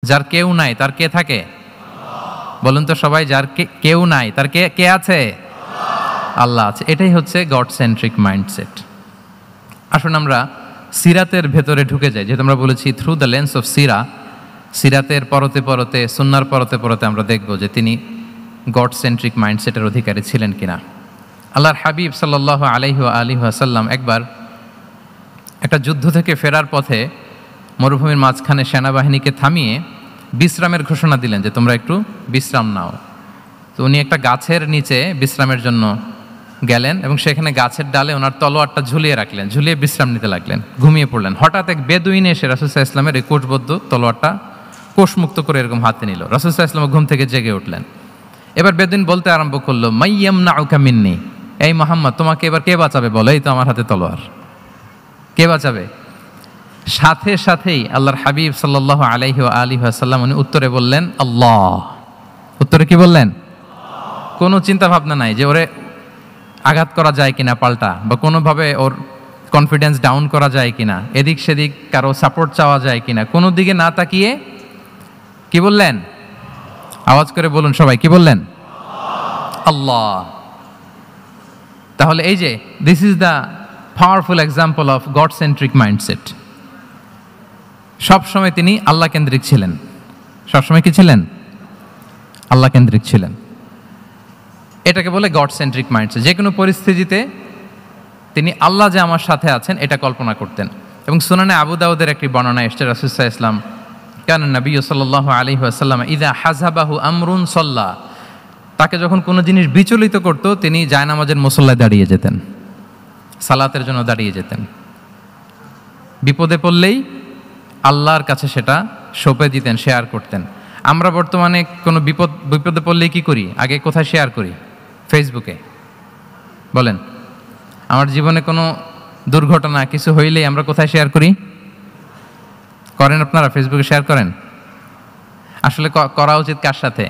যার কেউ নাই তার কে থাকে? বলুন তো সবাই, যার কেউ নাই তার কে আছে? আল্লাহ আছে। এটাই হচ্ছে গড সেন্ট্রিক মাইন্ডসেট। আসুন আমরা সিরাতের ভেতরে ঢুকে যাই, যেহেতু আমরা বলেছি থ্রু দ্য লেন্স অফ সিরাতের পরতে পরতে, সুন্নার পরতে পরতে আমরা দেখব যে তিনি গড সেন্ট্রিক মাইন্ডসেটের অধিকারী ছিলেন কিনা। আল্লাহর হাবিব সাল্লাল্লাহু আলাইহি ওয়াসাল্লাম একবার একটা যুদ্ধ থেকে ফেরার পথে মরুভূমির মাঝখানে সেনাবাহিনীকে থামিয়ে বিশ্রামের ঘোষণা দিলেন যে তোমরা একটু বিশ্রাম নাও। তো উনি একটা গাছের নিচে বিশ্রামের জন্য গেলেন এবং সেখানে গাছের ডালে ওনার তলোয়ারটা ঝুলিয়ে রাখলেন, ঝুলিয়ে বিশ্রাম নিতে লাগলেন, ঘুমিয়ে পড়লেন। হঠাৎ এক বেদুইন এসে রাসূল সাল্লাল্লাহু আলাইহি ওয়াসাল্লামের এই কোষবদ্ধ তলোয়ারটা কোষমুক্ত করে এরকম হাতে নিল। রাসূল সাল্লাল্লাহু আলাইহি ওয়াসাল্লাম ঘুম থেকে জেগে উঠলেন। এবার বেদুইন বলতে আরম্ভ করলো, মাইয়ামনাউকা মিন্নি, এই মুহাম্মদ তোমাকে এবার কে বাঁচাবে বলো, এই তো আমার হাতে তলোয়ার, কে বাঁচাবে? সাথে সাথেই আল্লাহর হাবিব সাল্লাল্লাহু আলাইহি ওয়াসাল্লাম উনি উত্তরে বললেন আল্লাহ। উত্তরে কি বললেন? কোনো চিন্তা ভাবনা নাই যে ওরে আঘাত করা যায় কিনা পাল্টা, বা কোনোভাবে ওর কনফিডেন্স ডাউন করা যায় কিনা, এদিক সেদিক কারো সাপোর্ট চাওয়া যায় কিনা, কোনো দিকে না তাকিয়ে কি বললেন? আওয়াজ করে বলুন সবাই, কি বললেন? আল্লাহ। তাহলে এই যে this is the powerful example of god centric mindset. সবসময় তিনি আল্লাহ কেন্দ্রিক ছিলেন। সবসময় কি ছিলেন? আল্লাহ কেন্দ্রিক ছিলেন। এটাকে বলে গড সেন্ট্রিক মাইন্ডসেট। যে কোনো পরিস্থিতিতে তিনি আল্লাহ যে আমার সাথে আছেন এটা কল্পনা করতেন। এবং সুনানে আবু দাউদের একটি বর্ণনা এসেছে, রাসূল সাল্লাল্লাহু আলাইহি ওয়াসাল্লাম কানা নবী সাল্লাল্লাহু আলাইহি ওয়াসাল্লাম ইযা হাযাবাহু আমরুন সাল্লা, তাকে যখন কোনো জিনিস বিচলিত করত তিনি জায়নামাজের মুসল্লায় দাঁড়িয়ে যেতেন, সালাতের জন্য দাঁড়িয়ে যেতেন। বিপদে পড়লেই আল্লাহর কাছে সেটা সঁপে দিতেন, শেয়ার করতেন। আমরা বর্তমানে কোনো বিপদে পড়লেই কি করি? আগে কোথায় শেয়ার করি? ফেসবুকে। বলেন, আমার জীবনে কোনো দুর্ঘটনা কিছু হইলেই আমরা কোথায় শেয়ার করি? করেন আপনারা? ফেসবুকে শেয়ার করেন? আসলে করা উচিত কার সাথে?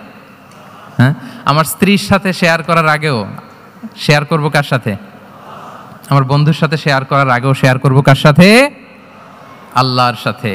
হ্যাঁ, আমার স্ত্রীর সাথে শেয়ার করার আগেও শেয়ার করব কার সাথে? আমার বন্ধুর সাথে শেয়ার করার আগেও শেয়ার করব কার সাথে? আল্লাহর সাথে।